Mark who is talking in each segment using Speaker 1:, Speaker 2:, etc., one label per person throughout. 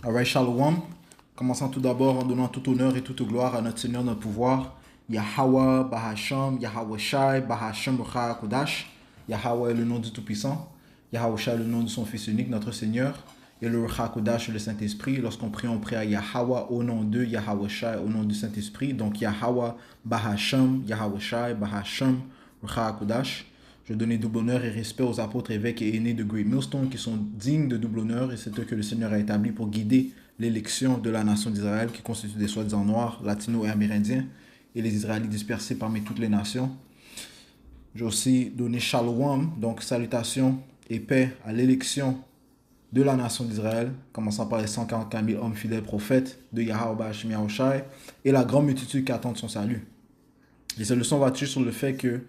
Speaker 1: Alright, Shalom. Commençons tout d'abord en donnant tout honneur et toute gloire à notre Seigneur, notre pouvoir. Yahweh, Bahasham, Yahweh Shai, Bahasham, Rucha Kodash. Yahweh est le nom du Tout-Puissant. Yahweh Shai est le nom de son Fils unique, notre Seigneur. Et le Rucha Kodash, le Saint-Esprit. Lorsqu'on prie, on prie à Yahweh au nom de Yahweh Shai, au nom du Saint-Esprit. Donc Yahweh, Bahasham, Yahweh Shai, Bahasham, Rucha Kodash. Je donne double honneur et respect aux apôtres, évêques et aînés de Great Millstone qui sont dignes de double honneur, et c'est eux que le Seigneur a établi pour guider l'élection de la nation d'Israël qui constitue des soi-disant noirs, latinos et amérindiens et les Israélites dispersés parmi toutes les nations. J'ai aussi donné Shalom, donc salutations et paix à l'élection de la nation d'Israël, commençant par les 144 000 hommes fidèles prophètes de Yahweh Bashim Yahushai et la grande multitude qui attend son salut. Et cette leçon va toucher sur le fait que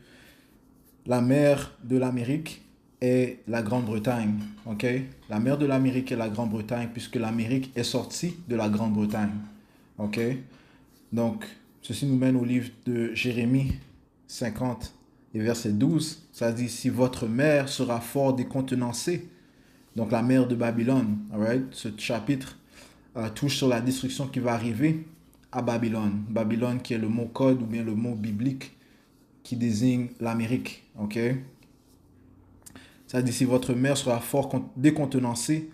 Speaker 1: la mer de l'Amérique est la Grande-Bretagne, ok? La mer de l'Amérique est la Grande-Bretagne puisque l'Amérique est sortie de la Grande-Bretagne, ok? Donc, ceci nous mène au livre de Jérémie 50 et verset 12. Ça dit, si votre mer sera fort décontenancée, donc la mer de Babylone, alright? Ce chapitre touche sur la destruction qui va arriver à Babylone. Babylone qui est le mot code ou bien le mot biblique qui désigne l'Amérique, ok? Ça dit, si votre mère sera fort décontenancée,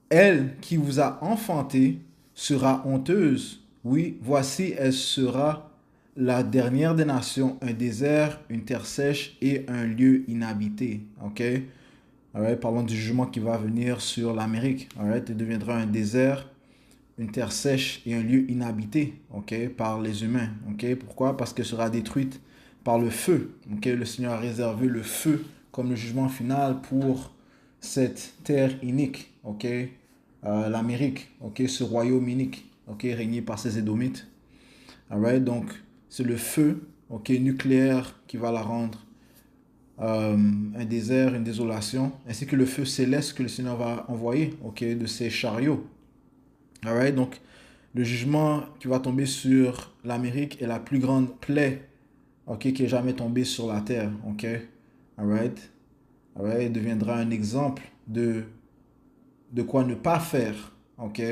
Speaker 1: elle qui vous a enfanté sera honteuse. Oui, voici, elle sera la dernière des nations, un désert, une terre sèche et un lieu inhabité, ok? Alright, parlons du jugement qui va venir sur l'Amérique, alright? Elle deviendra un désert, une terre sèche et un lieu inhabité, ok, par les humains, ok. Pourquoi? Parce qu'elle sera détruite par le feu, ok. Le Seigneur a réservé le feu comme le jugement final pour cette terre inique, ok. L'Amérique, ok, ce royaume inique, ok, régné par ces Édomites. Alright, donc c'est le feu, ok, nucléaire qui va la rendre un désert, une désolation, ainsi que le feu céleste que le Seigneur va envoyer, ok, de ses chariots. Alright, donc le jugement qui va tomber sur l'Amérique est la plus grande plaie, ok, qui est jamais tombée sur la terre, ok. Alright, alright, il deviendra un exemple de quoi ne pas faire, ok.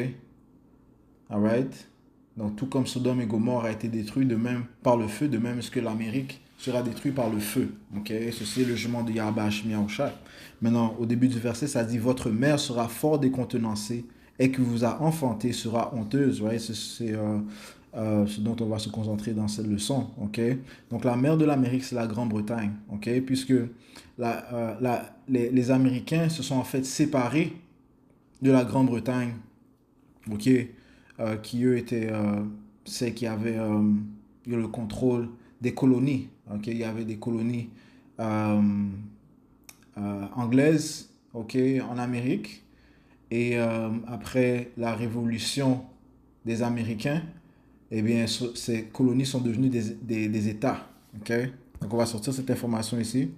Speaker 1: Alright, donc tout comme Sodome et Gomorrhe a été détruit de même par le feu, de même est-ce que l'Amérique sera détruite par le feu, ok. Ceci est le jugement de Yahweh Bashim Yahushai. Maintenant, au début du verset, ça dit, votre mère sera fort décontenancée et qui vous a enfanté sera honteuse. Ouais, c'est ce dont on va se concentrer dans cette leçon. Ok. Donc la mer de l'Amérique, c'est la Grande-Bretagne. Ok. Puisque les Américains se sont en fait séparés de la Grande-Bretagne. Ok. Qui eux étaient ceux qui avaient le contrôle des colonies. Ok. Il y avait des colonies anglaises, ok, en Amérique. Et après la révolution des Américains, eh bien, ces colonies sont devenues des États. Okay? Donc, on va sortir cette information ici.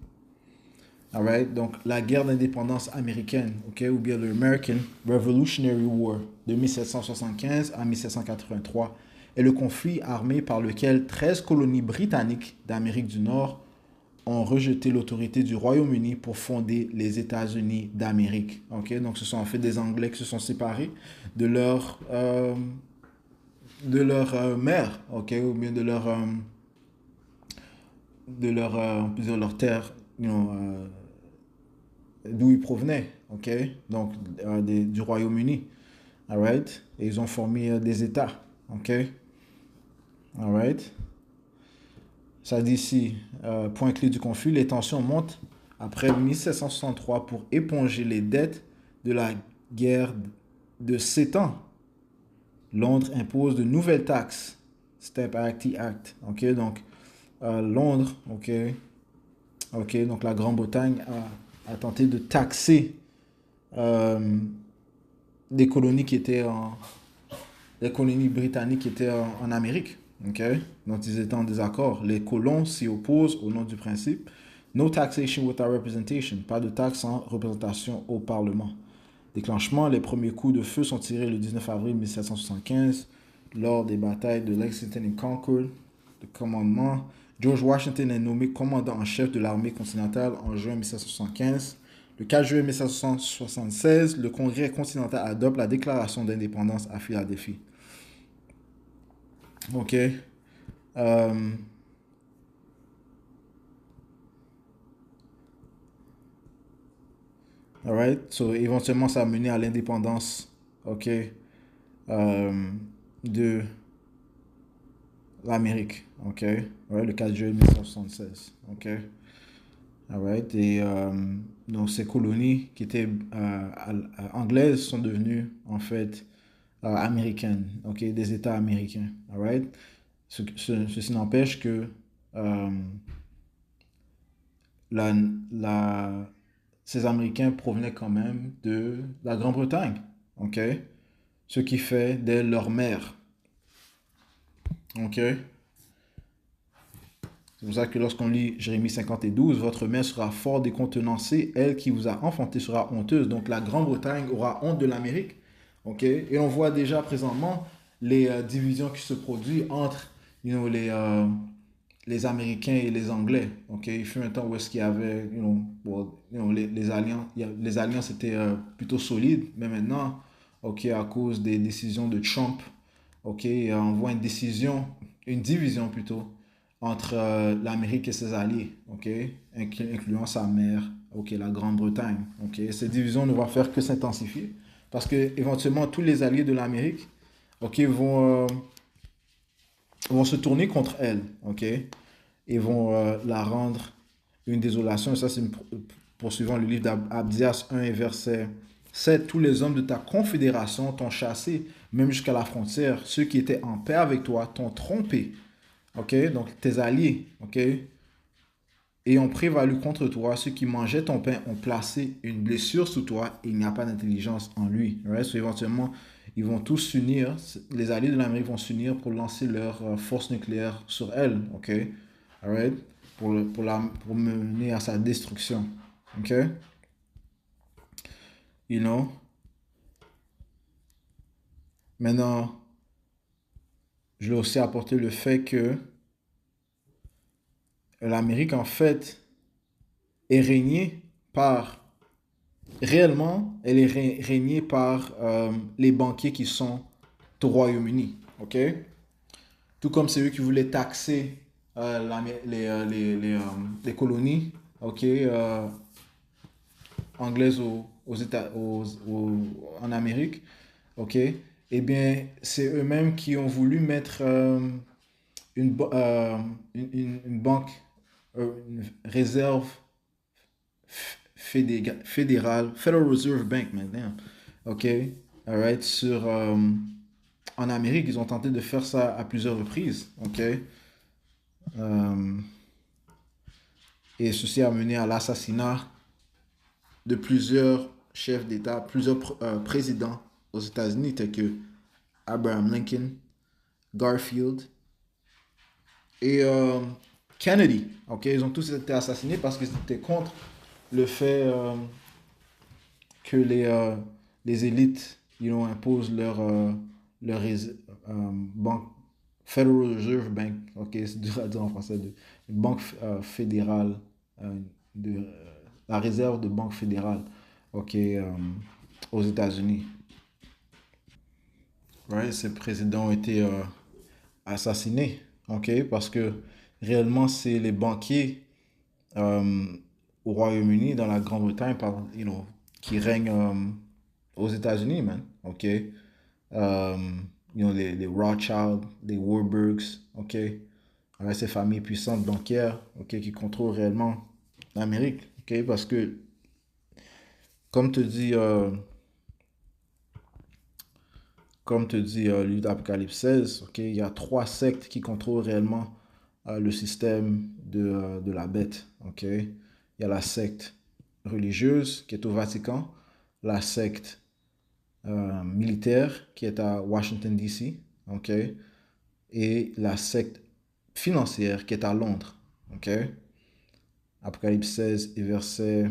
Speaker 1: Alright? Donc, la guerre d'indépendance américaine, okay? Ou bien le American Revolutionary War de 1775 à 1783 est le conflit armé par lequel 13 colonies britanniques d'Amérique du Nord ont rejeté l'autorité du Royaume-Uni pour fonder les États-Unis d'Amérique. Okay? Donc, ce sont en fait des Anglais qui se sont séparés de leur mère, okay? Ou bien on peut dire leur terre, d'où ils provenaient, okay? Donc, du Royaume-Uni. Alright? Et ils ont formé des États. Okay? Alright? Ça dit ici, point clé du conflit, les tensions montent après 1763 pour éponger les dettes de la guerre de 7 ans. Londres impose de nouvelles taxes. Stamp Act. Ok, donc Londres, ok, donc la Grande-Bretagne a tenté de taxer des colonies qui étaient les colonies britanniques qui étaient en Amérique. Okay? Donc, ils étaient en désaccord. Les colons s'y opposent au nom du principe. No taxation without representation. Pas de taxe sans représentation au Parlement. Déclenchement, les premiers coups de feu sont tirés le 19 avril 1775 lors des batailles de Lexington et Concord. Le commandement. George Washington est nommé commandant en chef de l'armée continentale en juin 1775. Le 4 juillet 1776, le Congrès continental adopte la déclaration d'indépendance à Philadelphie. OK. Euh, Alright. So, éventuellement, ça a mené à l'indépendance, OK, de l'Amérique. OK. Alright, le 4 juillet 1976. OK. Alright. Et donc, ces colonies qui étaient anglaises sont devenues, en fait, américaines. OK. Des États américains. Alright. Ceci n'empêche que euh, la, la, ces Américains provenaient quand même de la Grande-Bretagne. OK? Ce qui fait d'elle leur mère. OK? C'est pour ça que lorsqu'on lit Jérémie 50 et 12, votre mère sera fort décontenancée, elle qui vous a enfanté sera honteuse. Donc la Grande-Bretagne aura honte de l'Amérique. OK? Et on voit déjà présentement les divisions qui se produisent entre les Américains et les Anglais. OK? Il fut un temps où est-ce qu'il y avait les alliances, les alliances étaient plutôt solides, mais maintenant, OK, à cause des décisions de Trump, OK, on voit une division plutôt, entre l'Amérique et ses alliés, OK, incluant sa mère, OK, la Grande-Bretagne, OK. Cette division ne va faire que s'intensifier parce que éventuellement tous les alliés de l'Amérique, OK, vont se tourner contre elle, OK, et vont la rendre une désolation. Et ça, c'est poursuivant le livre d'Abdias 1 et verset 7. Tous les hommes de ta confédération t'ont chassé, même jusqu'à la frontière. Ceux qui étaient en paix avec toi t'ont trompé. OK? Donc, tes alliés, OK? Et ont prévalu contre toi. Ceux qui mangeaient ton pain ont placé une blessure sous toi et il n'y a pas d'intelligence en lui. Right? So, éventuellement, ils vont tous s'unir. Les alliés de l'Amérique vont s'unir pour lancer leur force nucléaire sur elle. OK? Alright? Pour mener à sa destruction. OK? You know? Maintenant, je vais aussi apporter le fait que l'Amérique, en fait, est régnée par réellement, elle est régnée par les banquiers qui sont au Royaume-Uni. OK? Tout comme c'est eux qui voulaient taxer les colonies, OK, anglaises en Amérique. OK? Eh bien, c'est eux-mêmes qui ont voulu mettre une banque, une réserve fédérale, Federal Reserve Bank maintenant. OK? Alright? En Amérique, ils ont tenté de faire ça à plusieurs reprises. OK? Euh, et ceci a mené à l'assassinat de plusieurs chefs d'État, plusieurs présidents aux États-Unis, tels que Abraham Lincoln, Garfield et Kennedy. OK? Ils ont tous été assassinés parce qu'ils étaient contre le fait que les élites imposent banque Federal Reserve Bank, ok, c'est dur à dire en français, une banque fédérale, de, la réserve de banque fédérale, ok, aux États-Unis. Ouais, ces présidents ont été assassinés, ok, parce que réellement c'est les banquiers euh, au Royaume-Uni, dans la Grande-Bretagne, qui règnent aux États-Unis, man. OK? Les Rothschild, les Warburgs, OK? Avec ces familles puissantes bancaires, OK, qui contrôlent réellement l'Amérique, OK? Parce que, comme te dit, euh, comme te dit le livre d'Apocalypse 16, OK, il y a trois sectes qui contrôlent réellement le système de la bête, OK? Il y a la secte religieuse qui est au Vatican, la secte militaire qui est à Washington, D.C., OK? Et la secte financière qui est à Londres, OK? Apocalypse 16 et verset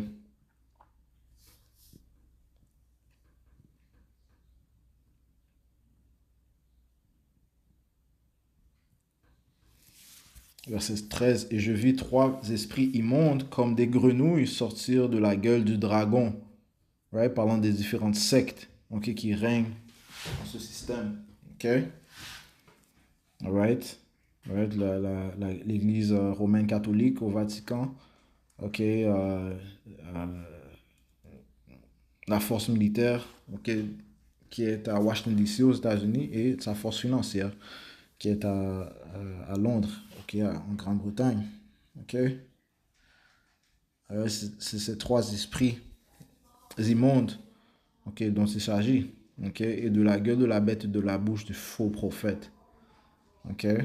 Speaker 1: Verset 13. Et je vis trois esprits immondes comme des grenouilles sortir de la gueule du dragon. Right? Parlant des différentes sectes, okay, qui règnent dans ce système. OK? Alright? Right? L'Église romaine catholique au Vatican. OK? La force militaire, okay, qui est à Washington DC aux États-Unis, et sa force financière qui est à Londres, okay, en Grande-Bretagne. Okay? C'est ces trois esprits immondes, okay, dont il s'agit, okay, et de la gueule de la bête et de la bouche du faux prophète. Okay?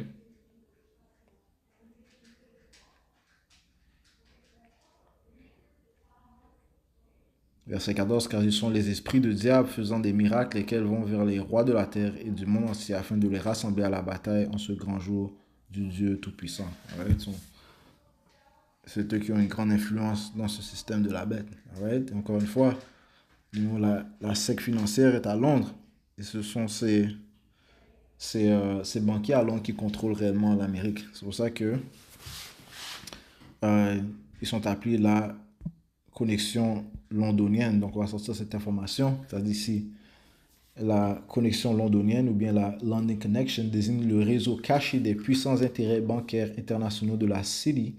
Speaker 1: Verset 14, car ils sont les esprits de diable faisant des miracles, lesquels vont vers les rois de la terre et du monde entier afin de les rassembler à la bataille en ce grand jour du Dieu Tout-Puissant. Right? C'est eux qui ont une grande influence dans ce système de la bête. Right? Encore une fois, la SEC financière est à Londres. Et ce sont ces banquiers à Londres qui contrôlent réellement l'Amérique. C'est pour ça que ils sont appelés la connexion londonienne. Donc on va sortir cette information. C'est-à-dire ici, la connexion londonienne ou bien la London Connection désigne le réseau caché des puissants intérêts bancaires internationaux de la City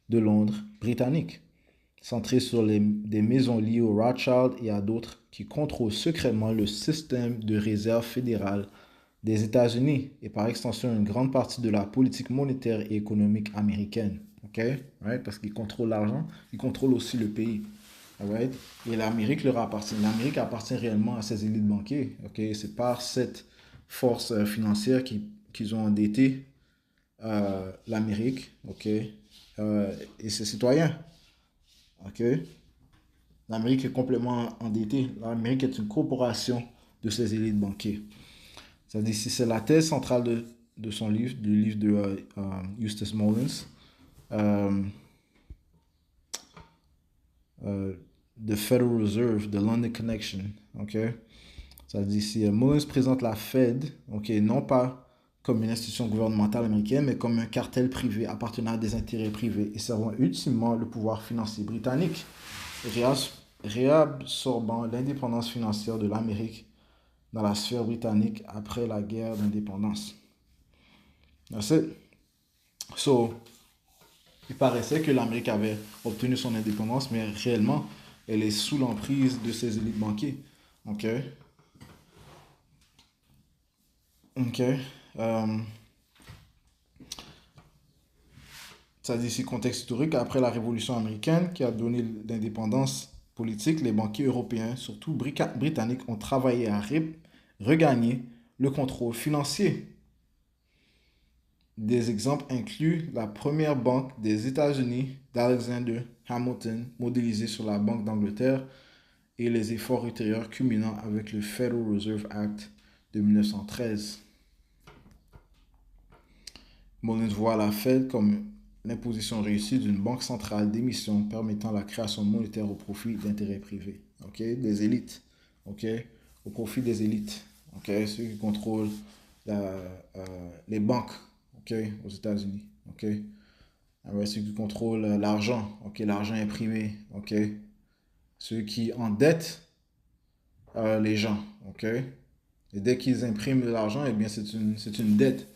Speaker 1: de Londres britannique, centré sur des maisons liées au Rothschild et à d'autres qui contrôlent secrètement le système de réserve fédérale des États-Unis et par extension une grande partie de la politique monétaire et économique américaine. OK? Right? Parce qu'ils contrôlent l'argent, ils contrôlent aussi le pays. Right? Et l'Amérique leur appartient. L'Amérique appartient réellement à ces élites banquières. Okay? C'est par cette force financière qu'ils ont endetté l'Amérique, okay? Et ses citoyens. Okay? L'Amérique est complètement endettée. L'Amérique est une corporation de ces élites banquières. C'est-à-dire, si c'est la thèse centrale de son livre, du livre de Eustace Mullins, The Federal Reserve, The London Connection. Okay? C'est-à-dire, si Mullins présente la Fed, okay, non pas comme une institution gouvernementale américaine, mais comme un cartel privé appartenant à des intérêts privés et servant ultimement le pouvoir financier britannique, réabsorbant l'indépendance financière de l'Amérique dans la sphère britannique après la guerre d'indépendance. That's it. So, il paraissait que l'Amérique avait obtenu son indépendance, mais réellement, elle est sous l'emprise de ces élites banquières. OK? OK. Ça dit ici contexte historique. Après la Révolution américaine qui a donné l'indépendance politique, les banquiers européens, surtout britanniques, ont travaillé à regagner le contrôle financier. Des exemples incluent la première banque des États-Unis d'Alexander Hamilton, modélisée sur la Banque d'Angleterre, et les efforts ultérieurs culminant avec le Federal Reserve Act de 1913. Mullins voit la Fed comme l'imposition réussie d'une banque centrale d'émission permettant la création monétaire au profit d'intérêts privés, okay? Des élites, okay? Au profit des élites, okay? Ceux qui contrôlent les banques, okay? Aux États-Unis, okay? Alors, ceux qui contrôlent l'argent, okay? L'argent imprimé, okay? Ceux qui endettent les gens, okay? Et dès qu'ils impriment de l'argent, eh bien c'est une dette.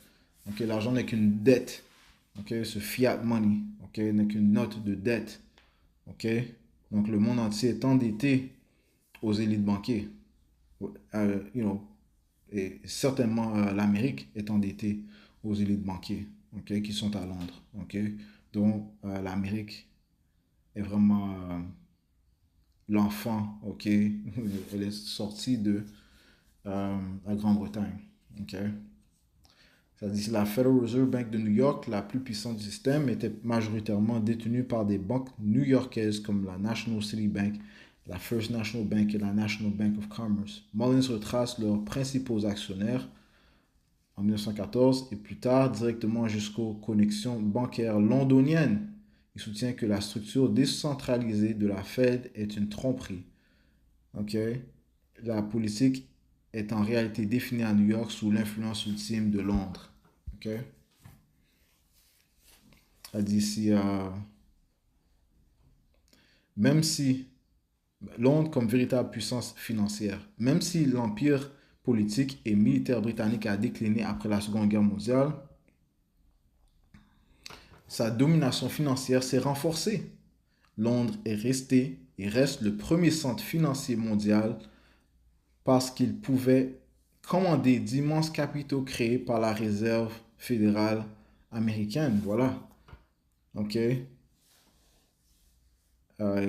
Speaker 1: Okay? L'argent n'est qu'une dette. Okay? Ce fiat money, okay? N'est qu'une note de dette. Okay? Donc le monde entier est endetté aux élites banquières. Et certainement l'Amérique est endettée aux élites banquières, okay? Qui sont à Londres. Okay? Donc l'Amérique est vraiment l'enfant, okay? Elle est sortie de la Grande-Bretagne. Okay? C'est-à-dire la Federal Reserve Bank de New York, la plus puissante du système, était majoritairement détenue par des banques new-yorkaises comme la National City Bank, la First National Bank et la National Bank of Commerce. Mullins retrace leurs principaux actionnaires en 1914 et plus tard directement jusqu'aux connexions bancaires londoniennes. Il soutient que la structure décentralisée de la Fed est une tromperie. Okay? La politique est en réalité définie à New York sous l'influence ultime de Londres. Okay? Elle dit ici, même si Londres comme véritable puissance financière, même si l'empire politique et militaire britannique a décliné après la Seconde Guerre mondiale, sa domination financière s'est renforcée. Londres est resté et reste le premier centre financier mondial parce qu'il pouvait commander d'immenses capitaux créés par la Réserve fédérale américaine. Voilà. OK. Et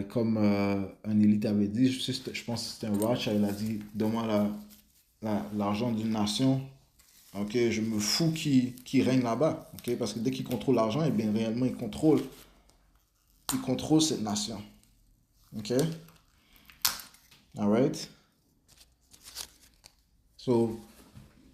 Speaker 1: comme un élite avait dit, je pense que c'était un Rothschild, il a dit, donne-moi l'argent d'une nation. OK, je me fous qui règne là-bas. OK, parce que dès qu'il contrôle l'argent, et bien réellement, il contrôle cette nation. OK, alright. So,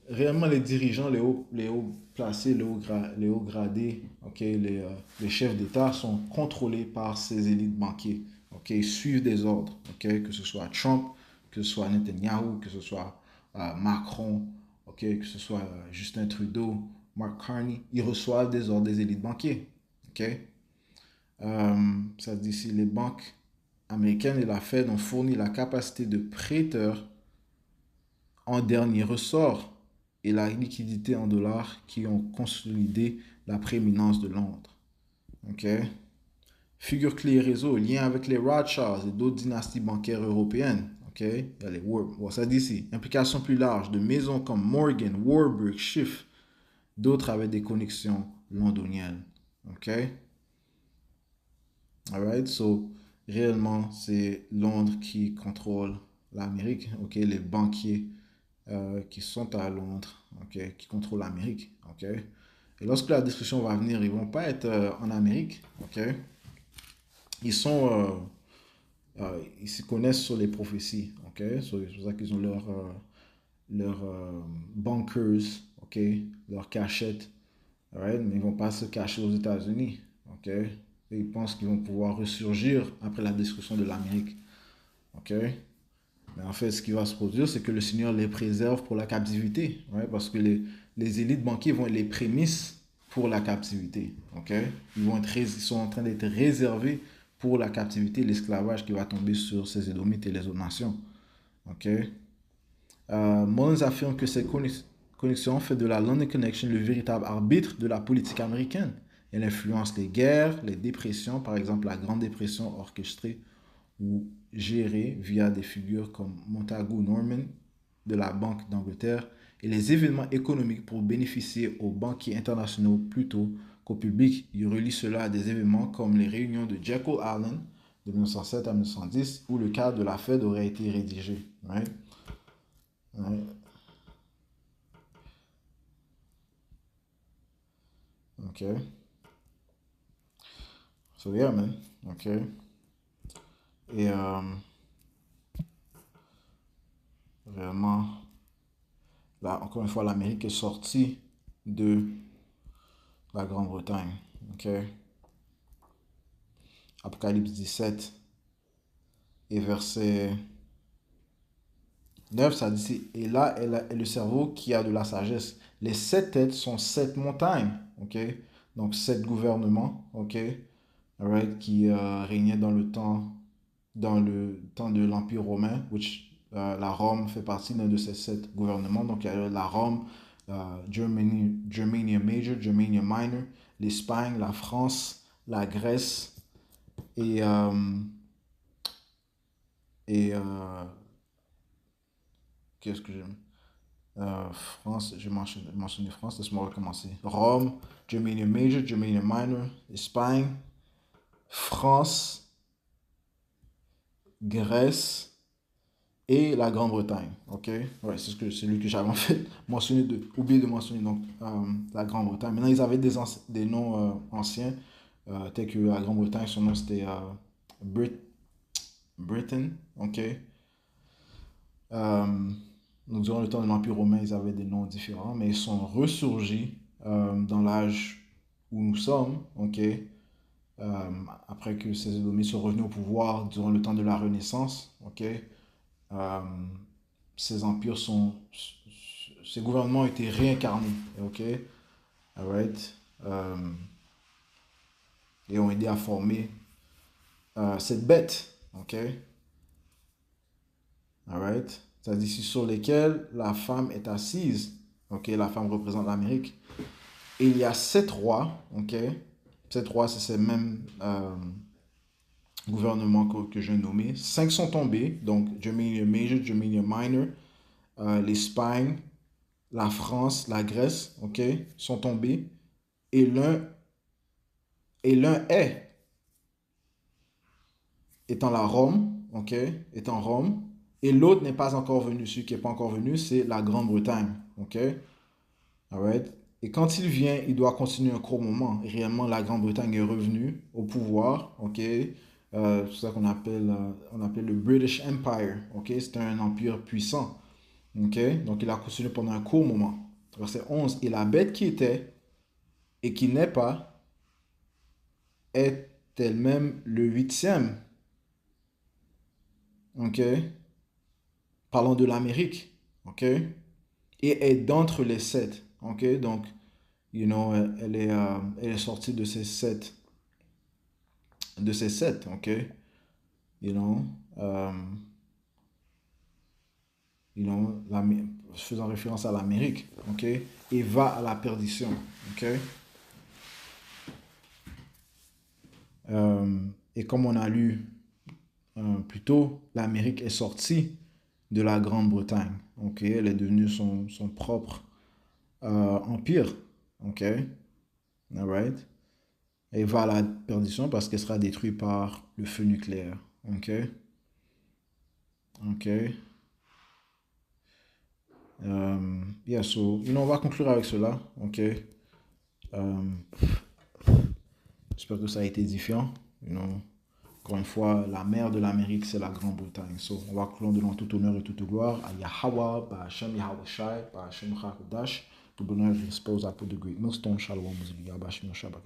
Speaker 1: réellement, les dirigeants, les hauts placés, les hauts gradés, ok, les chefs d'État sont contrôlés par ces élites banquiers. Ok, ils suivent des ordres. Ok, que ce soit Trump, que ce soit Netanyahu, que ce soit Macron, ok, que ce soit Justin Trudeau, Mark Carney, ils reçoivent des ordres des élites banquiers. Ok, ça dit ici, les banques américaines et la Fed ont fourni la capacité de prêteurs en dernier ressort et la liquidité en dollars qui ont consolidé la prééminence de Londres. Ok. Figure clé et réseau, lien avec les Rothschilds et d'autres dynasties bancaires européennes. Ok. Il y a les bon, ça dit ici. Implication plus large de maisons comme Morgan, Warburg, Schiff, d'autres avec des connexions londoniennes. Ok. Alright. So, réellement, c'est Londres qui contrôle l'Amérique. Ok. Les banquiers qui sont à Londres, ok, qui contrôlent l'Amérique. Ok. Et lorsque la discussion va venir, ils vont pas être en Amérique. Ok. Ils sont, ils se connaissent sur les prophéties. Ok. So, c'est pour ça qu'ils ont leurs bunkers, ok, leurs cachettes. Right? Mais ils vont pas se cacher aux États-Unis. Ok. Et ils pensent qu'ils vont pouvoir ressurgir après la destruction de l'Amérique. Ok. Mais en fait, ce qui va se produire, c'est que le Seigneur les préserve pour la captivité. Ouais, parce que les élites banquiers vont être les prémices pour la captivité. Okay? Ils sont en train d'être réservés pour la captivité, l'esclavage qui va tomber sur ces Édomites et les autres nations. Okay? Mullins affirme que cette connexion fait de la London Connection le véritable arbitre de la politique américaine. Elle influence les guerres, les dépressions, par exemple la Grande Dépression orchestrée ou gérée via des figures comme Montagu Norman de la Banque d'Angleterre et les événements économiques pour bénéficier aux banquiers internationaux plutôt qu'au public. Il relie cela à des événements comme les réunions de Jekyll Island de 1907 à 1910 où le cadre de la Fed aurait été rédigé. Right? Right. Okay. So yeah, man. Okay. Et réellement, là, encore une fois, l'Amérique est sortie de la Grande-Bretagne. Okay. Apocalypse 17 et verset 9, ça dit, et là est le cerveau qui a de la sagesse. Les 7 têtes sont 7 montagnes, ok? Donc 7 gouvernements, ok? Alright, qui régnaient dans le temps de l'Empire romain, la Rome fait partie d'un de ces 7 gouvernements. Donc il y a la Rome, Germania Major, Germania Minor, l'Espagne, la France, la Grèce et, et qu'est-ce que j'aime? France, j'ai mentionné France, laisse-moi recommencer. Rome, Germania Major, Germania Minor, Espagne, France, Grèce et la Grande-Bretagne. Ok? Ouais, c'est lui que j'avais en fait oublié de mentionner donc la Grande-Bretagne. Maintenant, ils avaient des noms anciens, tels que la Grande-Bretagne, son nom c'était Brit Britain. Ok? Euh, donc, durant le temps de l'Empire romain, ils avaient des noms différents, mais ils sont ressurgis dans l'âge où nous sommes, ok, après que ces Édomites sont revenus au pouvoir durant le temps de la Renaissance, ok, euh, ces empires sont, ces gouvernements ont été réincarnés, ok, alright. et ont aidé à former cette bête. OK? Alright? C'est-à-dire sur lesquels la femme est assise. OK? La femme représente l'Amérique. Et il y a 7 rois. OK? 7 rois, c'est ces mêmes gouvernements que je viens de nommer. 5 sont tombés. Donc, Germany Major, Germany Minor, l'Espagne, la France, la Grèce, OK, sont tombés. Et l'un est en la Rome, OK, est en Rome. Et l'autre n'est pas encore venu. Celui qui n'est pas encore venu, c'est la Grande-Bretagne, OK. Alright. Et quand il vient, il doit continuer un court moment. Et réellement, la Grande-Bretagne est revenue au pouvoir, OK. C'est ça qu'on appelle, on appelle le British Empire, OK. C'était un empire puissant, OK. Donc, il a continué pendant un court moment. Verset 11. Et la bête qui était et qui n'est pas est elle-même le huitième, OK. Parlons de l'Amérique, OK. Et est d'entre les sept, OK. Donc, elle est sortie de ces sept, OK. You know, faisant référence à l'Amérique, OK. Et va à la perdition, OK. Et comme on a lu plus tôt, l'Amérique est sortie de la Grande-Bretagne, OK. Elle est devenue son propre empire, OK. Alright. Et va à la perdition parce qu'elle sera détruite par le feu nucléaire. OK? OK. Yeah, so, on va conclure avec cela. OK? J'espère que ça a été différent. Encore une fois, la mère de l'Amérique, c'est la Grande-Bretagne. So, on va conclure devant tout honneur et toute gloire à Yahweh, Bahashem Yahweh Shai, Bahashem Chakodash, tout bonheur et respect aux apôtres de Great Millstone, Shalom, Mouzibi, Yabashim, Shabbat.